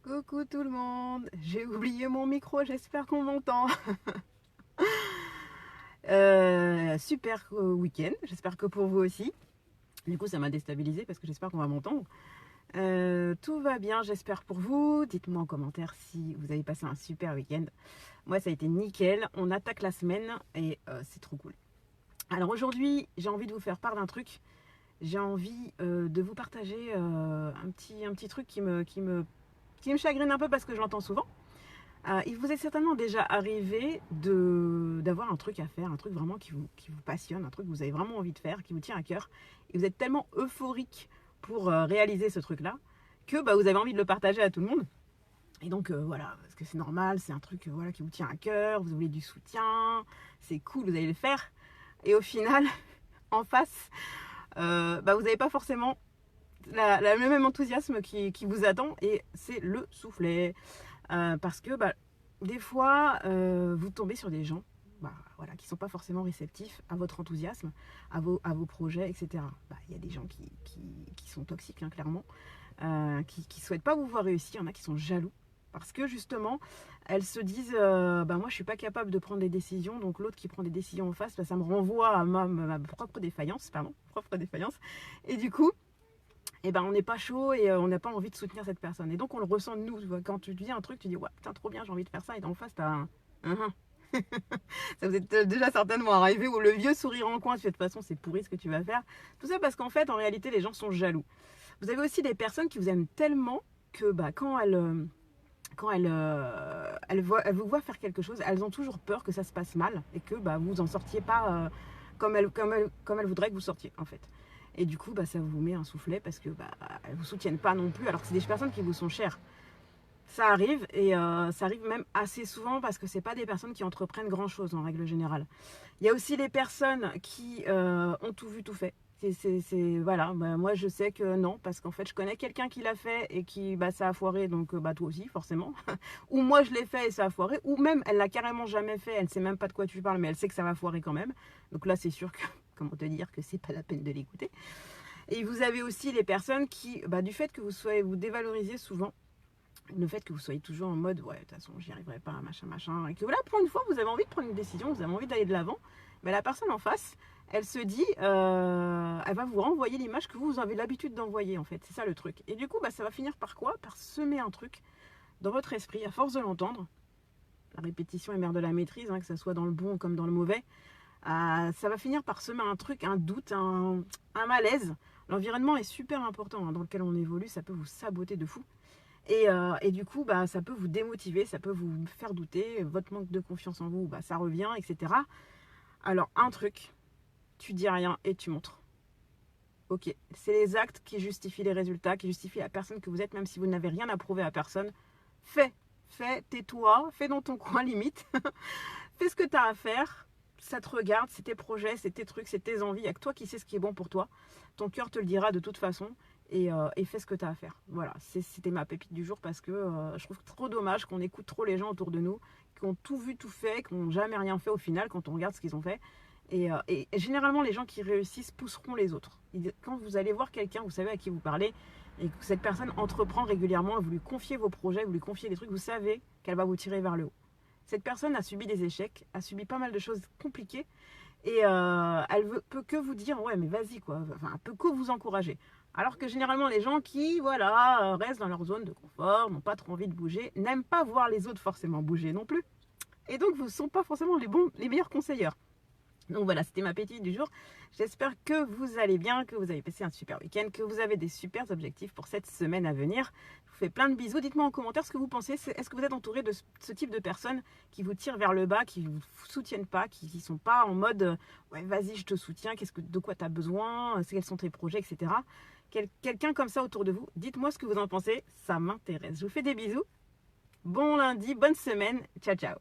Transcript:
Coucou tout le monde, j'ai oublié mon micro, j'espère qu'on m'entend. Super week-end, j'espère que pour vous aussi. Du coup ça m'a déstabilisé parce que j'espère qu'on va m'entendre. Tout va bien, j'espère pour vous. Dites-moi en commentaire si vous avez passé un super week-end. Moi ça a été nickel, on attaque la semaine et c'est trop cool. Alors aujourd'hui j'ai envie de vous faire part d'un truc. J'ai envie de vous partager un petit truc qui me chagrine un peu parce que je l'entends souvent. Il vous est certainement déjà arrivé d'avoir un truc à faire, un truc vraiment qui vous passionne, un truc que vous avez vraiment envie de faire, qui vous tient à cœur, et vous êtes tellement euphorique pour réaliser ce truc-là que vous avez envie de le partager à tout le monde. Et donc voilà, parce que c'est normal, c'est un truc voilà, qui vous tient à cœur, vous voulez du soutien, c'est cool, vous allez le faire. Et au final, en face, vous n'avez pas forcément le même enthousiasme qui vous attend, et c'est le soufflet. Parce que des fois, vous tombez sur des gens voilà, qui ne sont pas forcément réceptifs à votre enthousiasme, à vos projets, etc. Il y a des gens qui sont toxiques, hein, clairement, qui ne souhaitent pas vous voir réussir. Il y en a qui sont jaloux. Parce que justement, elles se disent moi je ne suis pas capable de prendre des décisions, donc l'autre qui prend des décisions en face, ça me renvoie à ma propre défaillance, Et du coup, on n'est pas chaud et on n'a pas envie de soutenir cette personne. Et donc on le ressent de nous. Quand tu dis un truc, tu dis ouais, putain, trop bien, j'ai envie de faire ça. Et en face, t'as un. Ça vous est déjà certainement arrivé où le vieux sourire en coin, tu fais de toute façon, c'est pourri ce que tu vas faire. Tout ça parce qu'en fait, en réalité, les gens sont jaloux. Vous avez aussi des personnes qui vous aiment tellement que quand elles vous voient faire quelque chose, elles ont toujours peur que ça se passe mal et que vous en sortiez pas comme elles voudraient que vous sortiez, en fait. Et du coup, ça vous met un soufflet parce que elles vous soutiennent pas non plus, alors que c'est des personnes qui vous sont chères. Ça arrive, et ça arrive même assez souvent parce que c'est pas des personnes qui entreprennent grand chose en règle générale. Il y a aussi les personnes qui ont tout vu, tout fait. Voilà, moi je sais que non, parce qu'en fait je connais quelqu'un qui l'a fait et qui ça a foiré, donc toi aussi forcément. Ou moi je l'ai fait et ça a foiré, ou même elle l'a carrément jamais fait, elle sait même pas de quoi tu parles, mais elle sait que ça va foirer quand même. Donc là c'est sûr que, comment te dire que c'est pas la peine de l'écouter. Et vous avez aussi les personnes qui, du fait que vous dévalorisez souvent, le fait que vous soyez toujours en mode ouais de toute façon j'y arriverai pas, machin, et que voilà, pour une fois vous avez envie de prendre une décision, vous avez envie d'aller de l'avant, la personne en face, elle se dit, elle va vous renvoyer l'image que vous avez l'habitude d'envoyer, en fait, c'est ça le truc. Et du coup ça va finir par quoi? Par semer un truc dans votre esprit, à force de l'entendre. La répétition est mère de la maîtrise, hein, que ce soit dans le bon comme dans le mauvais. Ça va finir par semer un truc, un doute, un malaise. L'environnement est super important, hein, dans lequel on évolue, ça peut vous saboter de fou. Et du coup, ça peut vous démotiver, ça peut vous faire douter, votre manque de confiance en vous, ça revient, etc. Alors, un truc, tu dis rien et tu montres. Ok, c'est les actes qui justifient les résultats, qui justifient la personne que vous êtes, même si vous n'avez rien à prouver à personne. Fais, tais-toi, fais dans ton coin limite. Fais ce que tu as à faire, ça te regarde, c'est tes projets, c'est tes trucs, c'est tes envies, il n'y a que toi qui sais ce qui est bon pour toi. Ton cœur te le dira de toute façon. Et fais ce que tu as à faire. Voilà, c'était ma pépite du jour parce que je trouve trop dommage qu'on écoute trop les gens autour de nous, qui ont tout vu, tout fait, qui n'ont jamais rien fait au final quand on regarde ce qu'ils ont fait. Et généralement, les gens qui réussissent pousseront les autres. Quand vous allez voir quelqu'un, vous savez à qui vous parlez, et que cette personne entreprend régulièrement, vous lui confiez vos projets, vous lui confiez des trucs, vous savez qu'elle va vous tirer vers le haut. Cette personne a subi des échecs, a subi pas mal de choses compliquées, et elle peut que vous dire ouais mais vas-y quoi, enfin elle peut que vous encourager. Alors que généralement les gens qui restent dans leur zone de confort, n'ont pas trop envie de bouger, n'aiment pas voir les autres forcément bouger non plus, et donc vous ne sont pas forcément les meilleurs conseilleurs. Donc voilà, c'était ma petite du jour. J'espère que vous allez bien, que vous avez passé un super week-end, que vous avez des super objectifs pour cette semaine à venir. Je vous fais plein de bisous. Dites-moi en commentaire ce que vous pensez. Est-ce que vous êtes entouré de ce type de personnes qui vous tirent vers le bas, qui ne vous soutiennent pas, qui ne sont pas en mode ouais, vas-y, je te soutiens, de quoi tu as besoin, quels sont tes projets, etc. Quelqu'un comme ça autour de vous, dites-moi ce que vous en pensez. Ça m'intéresse. Je vous fais des bisous. Bon lundi, bonne semaine. Ciao, ciao.